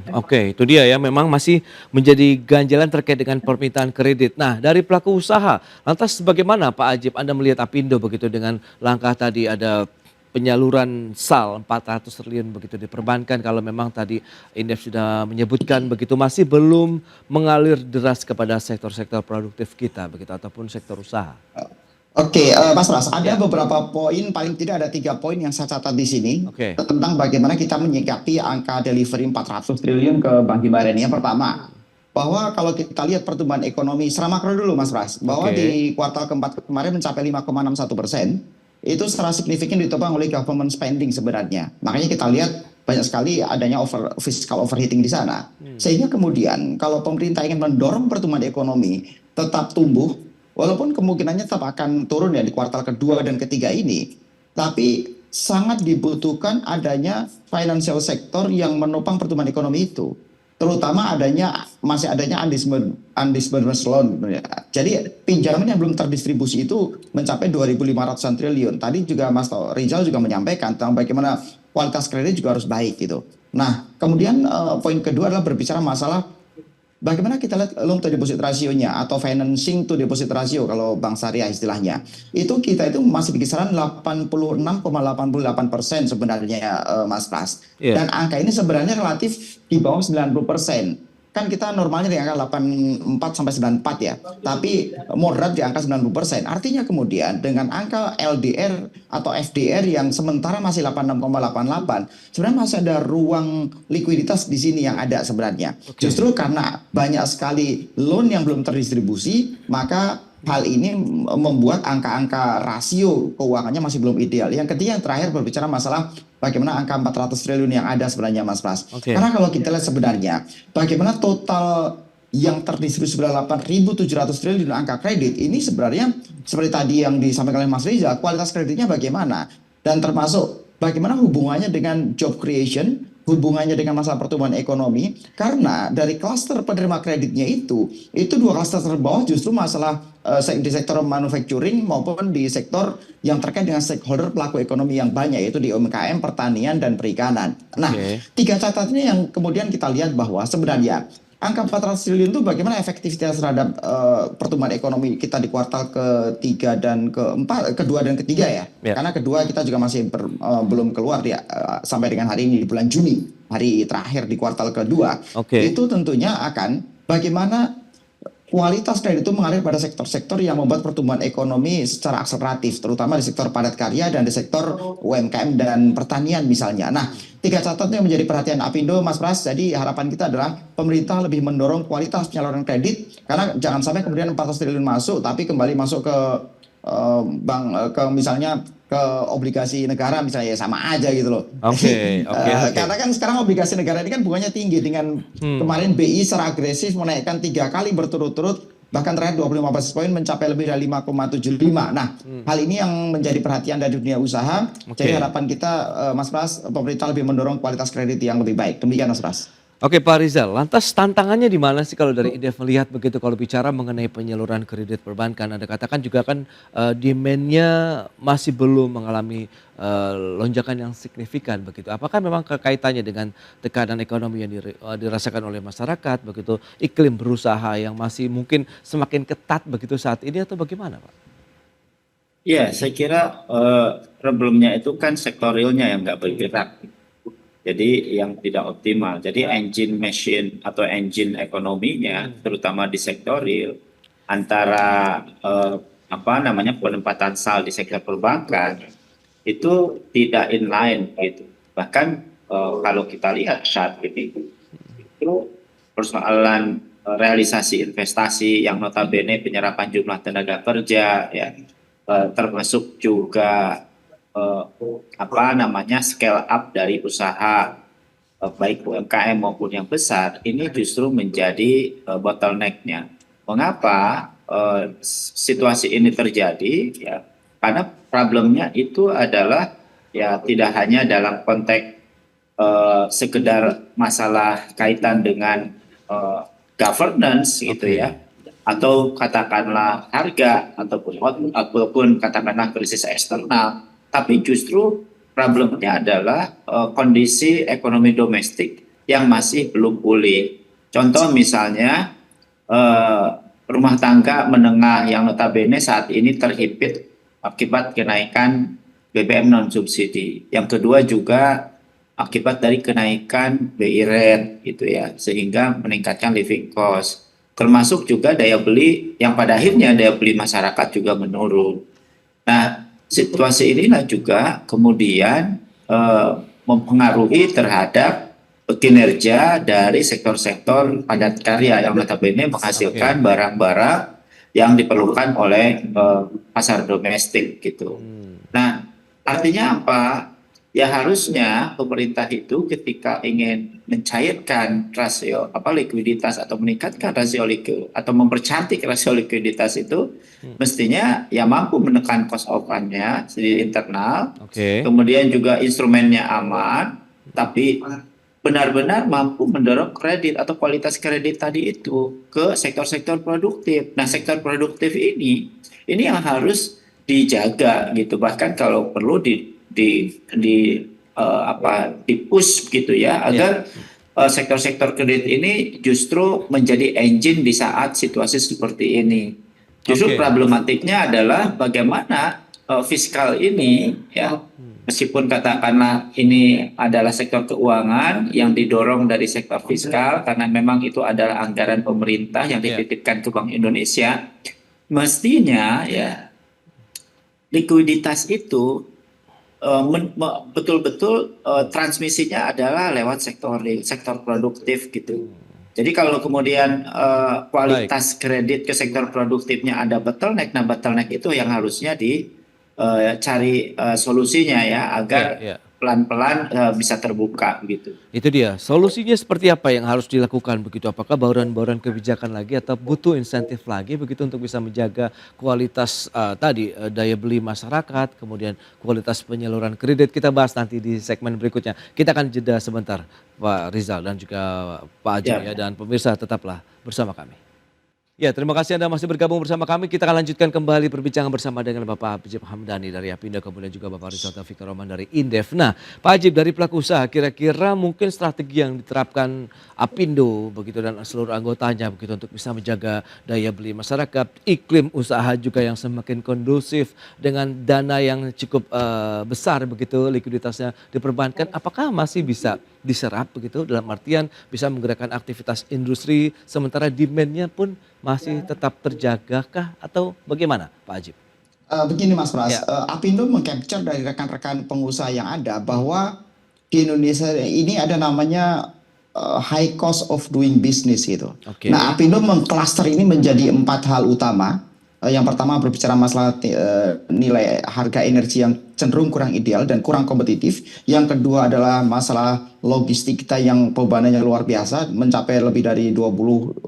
Oke, itu dia ya, memang masih menjadi ganjalan terkait dengan permintaan kredit. Nah, dari pelaku usaha, lantas bagaimana Pak Ajib Anda melihat Apindo begitu dengan langkah tadi ada penyaluran SAL 400 triliun begitu diperbankan, kalau memang tadi Indef sudah menyebutkan begitu masih belum mengalir deras kepada sektor-sektor produktif kita begitu ataupun sektor usaha. Oke, Mas Pras, ada Ya. beberapa poin, paling tidak ada 3 poin yang saya catat di sini Oke. tentang bagaimana kita menyikapi angka delivery 400 triliun ke Bank Himbara ini. Yang pertama, bahwa kalau kita lihat pertumbuhan ekonomi secara makro dulu, Mas Pras, bahwa Oke. di kuartal keempat kemarin mencapai 5,61%, itu secara signifikan ditopang oleh government spending sebenarnya. Makanya kita lihat banyak sekali adanya fiscal overheating di sana. Sehingga kemudian kalau pemerintah ingin mendorong pertumbuhan ekonomi tetap tumbuh, walaupun kemungkinannya tetap akan turun ya di kuartal kedua dan ketiga ini, tapi sangat dibutuhkan adanya financial sector yang menopang pertumbuhan ekonomi itu. Terutama masih adanya undisbursed loan. Jadi pinjaman yang belum terdistribusi itu mencapai 2.500-an triliun. Tadi juga Mas Rizal juga menyampaikan tentang bagaimana kualitas kredit juga harus baik gitu. Nah, kemudian poin kedua adalah berbicara masalah bagaimana kita lihat loan to deposit ratio-nya atau financing to deposit ratio kalau Bank Syariah istilahnya. Kita itu masih di kisaran 86,88% sebenarnya Mas Pras. Iya. Dan angka ini sebenarnya relatif di bawah 90%. Kan kita normalnya di angka 84 sampai 94 ya. Tapi moderat di angka 90%. Artinya kemudian dengan angka LDR atau FDR yang sementara masih 86,88, sebenarnya masih ada ruang likuiditas di sini yang ada sebenarnya. Oke. Justru karena banyak sekali loan yang belum terdistribusi, maka hal ini membuat angka-angka rasio keuangannya masih belum ideal. Yang ketiga, yang terakhir berbicara masalah bagaimana angka 400 triliun yang ada sebenarnya Mas Pras. Oke. Karena kalau kita lihat sebenarnya bagaimana total yang terdistribusi sebenarnya 8.700 triliun angka kredit ini sebenarnya seperti tadi yang disampaikan oleh Mas Rizal, kualitas kreditnya bagaimana dan termasuk bagaimana hubungannya dengan job creation, hubungannya dengan masalah pertumbuhan ekonomi, karena dari klaster penerima kreditnya itu dua klaster terbawah justru masalah di sektor manufacturing maupun di sektor yang terkait dengan stakeholder pelaku ekonomi yang banyak, yaitu di UMKM, pertanian, dan perikanan. Nah, Oke. 3 catatannya yang kemudian kita lihat bahwa sebenarnya angka 400 triliun itu bagaimana efektivitas terhadap pertumbuhan ekonomi kita di kuartal ketiga dan kedua dan ketiga ya. Ya. Karena kedua kita juga masih belum keluar ya sampai dengan hari ini di bulan Juni, hari terakhir di kuartal kedua. Oke. Itu tentunya akan bagaimana kualitas kredit itu mengalir pada sektor-sektor yang membuat pertumbuhan ekonomi secara akseleratif, terutama di sektor padat karya dan di sektor UMKM dan pertanian misalnya. Nah, 3 catatan yang menjadi perhatian Apindo, Mas Pras. Jadi harapan kita adalah pemerintah lebih mendorong kualitas penyaluran kredit, karena jangan sampai kemudian 400 triliun masuk, tapi kembali masuk ke misalnya ke obligasi negara misalnya, ya sama aja gitu loh. Oke. Karena kan sekarang obligasi negara ini kan bunganya tinggi dengan kemarin BI secara agresif menaikkan 3 kali berturut-turut, bahkan terakhir 25 basis poin mencapai lebih dari 5,75. Nah, hal ini yang menjadi perhatian dari dunia usaha. Jadi harapan kita Mas Pras, pemerintah lebih mendorong kualitas kredit yang lebih baik. Demikian Mas Pras. Oke Pak Rizal, lantas tantangannya di mana sih kalau dari Indef melihat begitu kalau bicara mengenai penyaluran kredit perbankan? Anda katakan juga kan demand-nya masih belum mengalami lonjakan yang signifikan begitu. Apakah memang kaitannya dengan tekanan ekonomi yang dirasakan oleh masyarakat begitu, iklim berusaha yang masih mungkin semakin ketat begitu saat ini atau bagaimana Pak? Ya, saya kira problemnya itu kan sektor realnya yang nggak bergerak. Jadi yang tidak optimal. Jadi engine machine atau engine ekonominya, terutama di sektor real, antara penempatan saldo di sektor perbankan itu tidak inline gitu. Bahkan kalau kita lihat saat ini itu persoalan realisasi investasi yang notabene penyerapan jumlah tenaga kerja ya, termasuk juga scale up dari usaha baik UMKM maupun yang besar ini justru menjadi bottleneck-nya. Mengapa situasi ini terjadi? Ya, karena problemnya itu adalah ya tidak hanya dalam konteks sekedar masalah kaitan dengan governance gitu ya, atau katakanlah harga ataupun katakanlah krisis eksternal. Tapi justru problemnya adalah kondisi ekonomi domestik yang masih belum pulih. Contoh misalnya rumah tangga menengah yang notabene saat ini terhimpit akibat kenaikan BBM non subsidi. Yang kedua juga akibat dari kenaikan BI rate gitu ya, sehingga meningkatkan living cost. Termasuk juga daya beli yang pada akhirnya daya beli masyarakat juga menurun. Nah, situasi inilah juga kemudian mempengaruhi terhadap kinerja dari sektor-sektor padat karya yang notabene menghasilkan barang-barang yang diperlukan oleh pasar domestik gitu. Nah, artinya apa? Ya harusnya pemerintah itu ketika ingin mencairkan rasio likuiditas atau meningkatkan rasio atau mempercantik rasio likuiditas itu mestinya ya mampu menekan cost of fund-nya di internal, kemudian juga instrumennya aman, tapi benar-benar mampu mendorong kredit atau kualitas kredit tadi itu ke sektor-sektor produktif. Nah, sektor produktif ini yang harus dijaga gitu, bahkan kalau perlu di push gitu ya agar sektor-sektor kredit ini justru menjadi engine di saat situasi seperti ini. Justru problematiknya adalah bagaimana fiskal ini ya, meskipun katakanlah ini adalah sektor keuangan yang didorong dari sektor fiskal karena memang itu adalah anggaran pemerintah yang dititipkan ke Bank Indonesia, mestinya ya likuiditas itu betul-betul transmisinya adalah lewat sektor produktif gitu. Jadi kalau kemudian kualitas kredit ke sektor produktifnya ada bottleneck, nah bottleneck itu yang harusnya dicari solusinya ya agar pelan-pelan bisa terbuka gitu. Itu dia. Solusinya seperti apa yang harus dilakukan begitu? Apakah bauran-bauran kebijakan lagi atau butuh insentif lagi begitu untuk bisa menjaga kualitas daya beli masyarakat, kemudian kualitas penyaluran kredit. Kita bahas nanti di segmen berikutnya. Kita akan jeda sebentar Pak Rizal dan juga Pak Ajeng ya, dan pemirsa tetaplah bersama kami. Ya, terima kasih Anda masih bergabung bersama kami. Kita akan lanjutkan kembali perbincangan bersama dengan Bapak Ajib Hamdani dari Apindo, kemudian juga Bapak Rizal Taufikur Rahman dari Indef. Nah, Pak Ajib, dari pelaku usaha, kira-kira mungkin strategi yang diterapkan Apindo begitu dan seluruh anggotanya begitu untuk bisa menjaga daya beli masyarakat, iklim usaha juga yang semakin kondusif dengan dana yang cukup besar begitu, likuiditasnya diperbankan, apakah masih bisa diserap begitu dalam artian bisa menggerakkan aktivitas industri sementara demand-nya pun masih tetap terjagakah atau bagaimana Pak Ajib? Begini Mas Pras, Apindo mengcapture dari rekan-rekan pengusaha yang ada bahwa di Indonesia ini ada namanya high cost of doing business gitu. Nah, Apindo mengcluster ini menjadi 4 hal utama. Yang pertama berbicara masalah nilai harga energi yang cenderung kurang ideal dan kurang kompetitif. Yang kedua adalah masalah logistik kita yang bebanannya luar biasa, mencapai lebih dari 22%.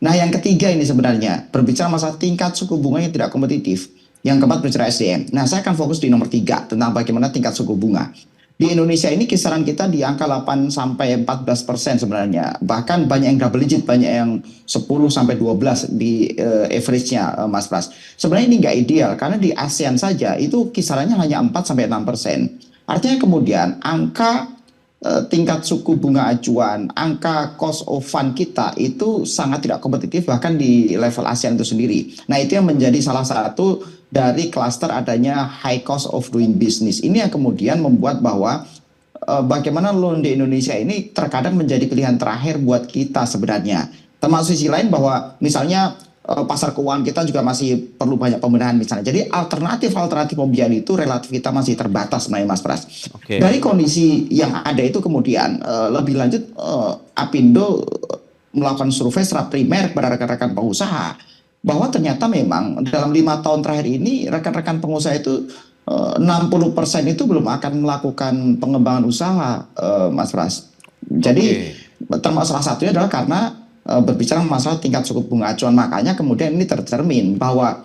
Nah, yang ketiga ini sebenarnya berbicara masalah tingkat suku bunga yang tidak kompetitif. Yang keempat berbicara SDM. Nah, saya akan fokus di nomor 3 tentang bagaimana tingkat suku bunga. Di Indonesia ini kisaran kita di angka 8-14% sebenarnya. Bahkan banyak yang double digit, banyak yang 10-12 di average-nya Mas Pras. Sebenarnya ini nggak ideal karena di ASEAN saja itu kisarannya hanya 4-6%. Artinya kemudian angka tingkat suku bunga acuan, angka cost of fund kita itu sangat tidak kompetitif bahkan di level ASEAN itu sendiri. Nah, itu yang menjadi salah satu dari klaster adanya high cost of doing business. Ini yang kemudian membuat bahwa bagaimana loan di Indonesia ini terkadang menjadi pilihan terakhir buat kita sebenarnya. Termasuk sisi lain bahwa misalnya pasar keuangan kita juga masih perlu banyak pembenahan misalnya. Jadi alternatif pembiayaan itu relatif kita masih terbatas sebenarnya Mas Pras. Dari kondisi yang ada itu kemudian lebih lanjut Apindo melakukan survei secara primer pada rekan-rekan pengusaha bahwa ternyata memang dalam 5 tahun terakhir ini rekan-rekan pengusaha itu 60% itu belum akan melakukan pengembangan usaha Mas Pras. Jadi termasuk salah satunya adalah karena berbicara masalah tingkat suku bunga acuan. Makanya kemudian ini tercermin bahwa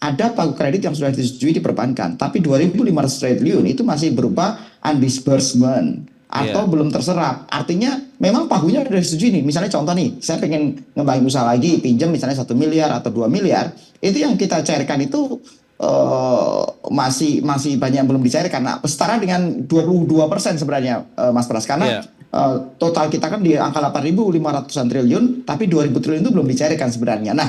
ada pagu kredit yang sudah disetujui di perbankan, tapi 2.500 triliun itu masih berupa undisbursement atau belum terserap. Artinya memang pagunya sudah disetujui nih. Misalnya contoh nih, saya pengen ngembangin usaha lagi, pinjam misalnya 1 miliar atau 2 miliar, itu yang kita cairkan itu masih banyak yang belum dicairkan. Nah, setara dengan 22% sebenarnya Mas Pras, karena total kita kan di angka 8.500-an triliun, tapi 2.000 triliun itu belum dicairkan sebenarnya. Nah,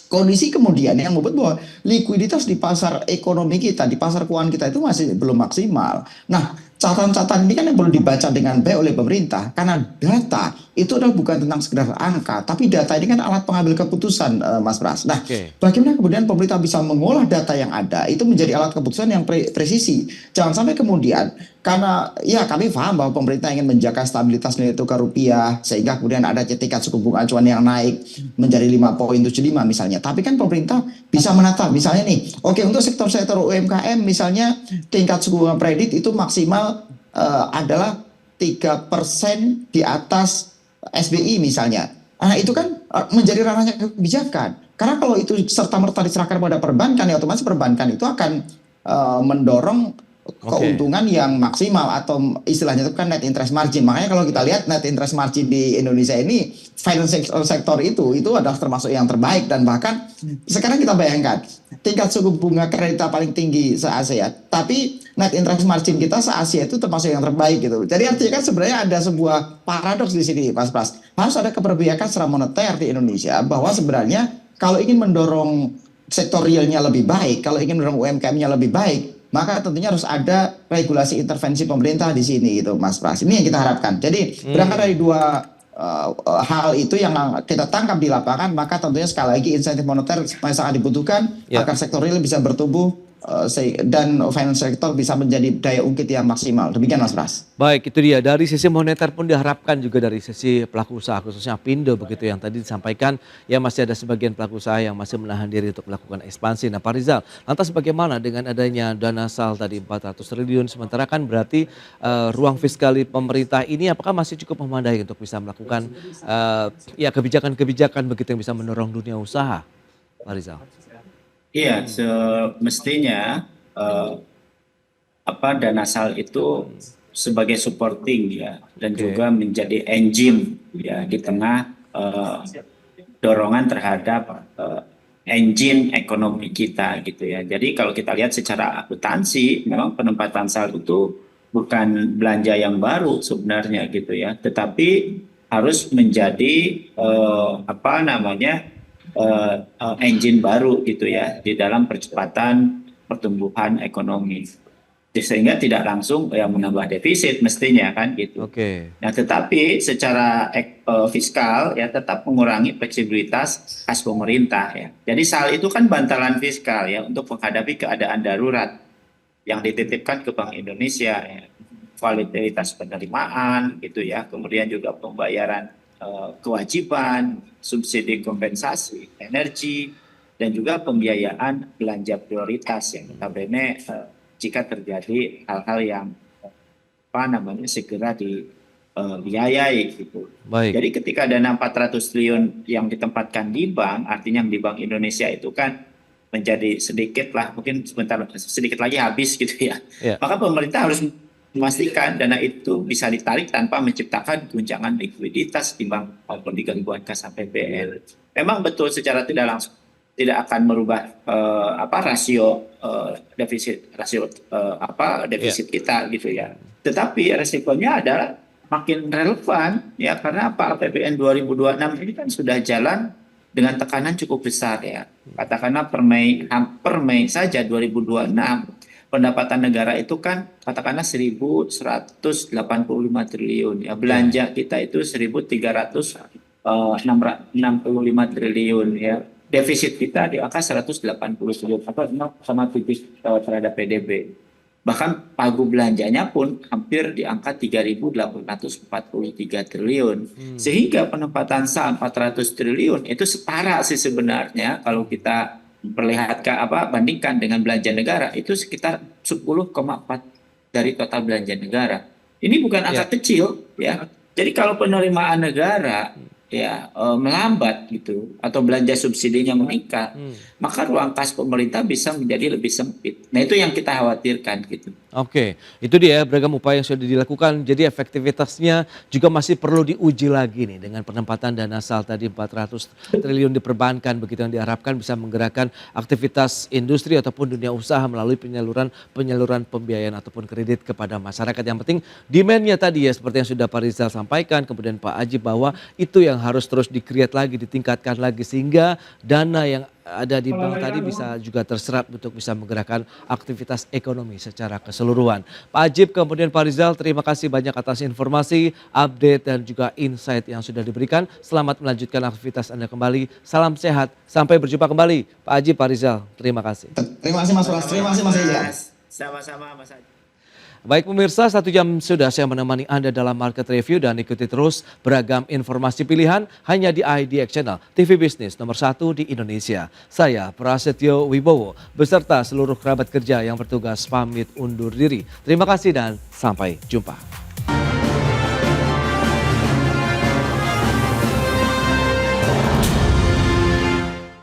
kondisi kemudian yang membuat bahwa likuiditas di pasar ekonomi kita, di pasar keuangan kita itu masih belum maksimal. Nah, catatan-catatan ini kan yang perlu dibaca dengan baik oleh pemerintah, karena data itu adalah bukan tentang sekedar angka, tapi data ini kan alat pengambil keputusan, Mas Pras. Nah, bagaimana kemudian pemerintah bisa mengolah data yang ada itu menjadi alat keputusan yang presisi. Jangan sampai kemudian, karena ya kami paham bahwa pemerintah ingin menjaga stabilitas nilai tukar rupiah sehingga kemudian ada tingkat suku bunga acuan yang naik menjadi 5,75 misalnya. Tapi kan pemerintah bisa menata misalnya nih, oke, untuk sektor-sektor UMKM misalnya tingkat suku bunga kredit itu maksimal adalah 3% di atas SBI misalnya. Nah, itu kan menjadi ranahnya kebijakan. Karena kalau itu serta-merta diserahkan pada perbankan, ya otomatis perbankan itu akan mendorong keuntungan yang maksimal, atau istilahnya itu kan net interest margin. Makanya kalau kita lihat net interest margin di Indonesia ini, finance sector itu adalah termasuk yang terbaik, dan bahkan sekarang kita bayangkan tingkat suku bunga kredit paling tinggi se-Asia, tapi net interest margin kita se-Asia itu termasuk yang terbaik gitu. Jadi artinya kan sebenarnya ada sebuah paradoks di sini, Mas Pras. Harus ada keberpihakan secara moneter di Indonesia, bahwa sebenarnya kalau ingin mendorong sektor realnya lebih baik, kalau ingin mendorong UMKM-nya lebih baik, maka tentunya harus ada regulasi intervensi pemerintah di sini gitu, Mas Pras. Ini yang kita harapkan. Jadi berangkat dari dua hal itu yang kita tangkap di lapangan, maka tentunya sekali lagi insentif moneter sangat dibutuhkan agar sektor real bisa bertumbuh dan finance sector bisa menjadi daya ungkit yang maksimal. Demikian, Mas Pras. Baik, itu dia. Dari sisi moneter pun diharapkan juga dari sisi pelaku usaha, khususnya Apindo begitu yang tadi disampaikan, ya masih ada sebagian pelaku usaha yang masih menahan diri untuk melakukan ekspansi. Nah, Pak Rizal, lantas bagaimana dengan adanya dana SAL tadi 400 triliun, sementara kan berarti ruang fiskal pemerintah ini apakah masih cukup memadai untuk bisa melakukan ya kebijakan-kebijakan begitu yang bisa mendorong dunia usaha, Pak Rizal? Iya, semestinya dana SAL itu sebagai supporting ya, dan juga menjadi engine ya di tengah dorongan terhadap engine ekonomi kita gitu ya. Jadi kalau kita lihat secara akuntansi, memang penempatan SAL itu bukan belanja yang baru sebenarnya gitu ya, tetapi harus menjadi engine baru gitu ya di dalam percepatan pertumbuhan ekonomi, sehingga tidak langsung menambah defisit mestinya kan gitu. Nah, tetapi secara fiskal ya tetap mengurangi fleksibilitas khas pemerintah ya. Jadi SAL itu kan bantalan fiskal ya untuk menghadapi keadaan darurat yang dititipkan ke Bank Indonesia ya. Volatilitas penerimaan gitu ya, kemudian juga pembayaran kewajiban, subsidi kompensasi energi, dan juga pembiayaan belanja prioritas yang notabene jika terjadi hal-hal yang segera dibiayai gitu. Jadi ketika dana 400 triliun yang ditempatkan di bank, artinya di Bank Indonesia itu kan menjadi sedikit lah, mungkin sedikit lagi habis gitu ya. Maka pemerintah harus memastikan dana itu bisa ditarik tanpa menciptakan guncangan likuiditas di bank maupun di gangguan kas APBN. Memang betul secara tidak langsung tidak akan merubah rasio defisit kita gitu ya. Tetapi resikonya adalah makin relevan ya, karena APBN 2026 ini kan sudah jalan dengan tekanan cukup besar ya. Katakanlah per Mei saja 2026 pendapatan negara itu kan katakanlah 1.185 triliun ya, belanja kita itu 1.365 triliun ya, defisit kita di angka 180 triliun atau 0,7 terhadap PDB. Bahkan pagu belanjanya pun hampir di angka 3.843 triliun. Sehingga penempatan SAL 400 triliun itu setara sih sebenarnya kalau kita perlihatkan bandingkan dengan belanja negara itu sekitar 10,4 dari total belanja negara. Ini bukan angka kecil ya. Jadi kalau penerimaan negara ya melambat gitu atau belanja subsidinya meningkat, maka ruang kas pemerintah bisa menjadi lebih sempit. Nah, itu yang kita khawatirkan gitu. Oke, itu dia beragam upaya yang sudah dilakukan. Jadi efektivitasnya juga masih perlu diuji lagi nih dengan penempatan dana SAL tadi 400 triliun diperbankan, begitu yang diharapkan bisa menggerakkan aktivitas industri ataupun dunia usaha melalui penyaluran pembiayaan ataupun kredit kepada masyarakat. Yang penting demand-nya tadi ya seperti yang sudah Pak Rizal sampaikan, kemudian Pak Aji, bahwa itu yang harus terus di-create lagi, ditingkatkan lagi sehingga dana yang ada di bank tadi bisa juga terserap untuk bisa menggerakkan aktivitas ekonomi secara keseluruhan. Pak Ajib kemudian Pak Rizal, terima kasih banyak atas informasi, update dan juga insight yang sudah diberikan. Selamat melanjutkan aktivitas Anda kembali. Salam sehat, sampai berjumpa kembali. Pak Ajib, Pak Rizal, terima kasih. Terima kasih Mas Pras, terima kasih Mas Ija. Sama-sama Mas Adi. Baik pemirsa, 1 jam sudah saya menemani Anda dalam Market Review dan ikuti terus beragam informasi pilihan hanya di IDX Channel, TV Bisnis nomor 1 di Indonesia. Saya Prasetyo Wibowo beserta seluruh kerabat kerja yang bertugas pamit undur diri. Terima kasih dan sampai jumpa.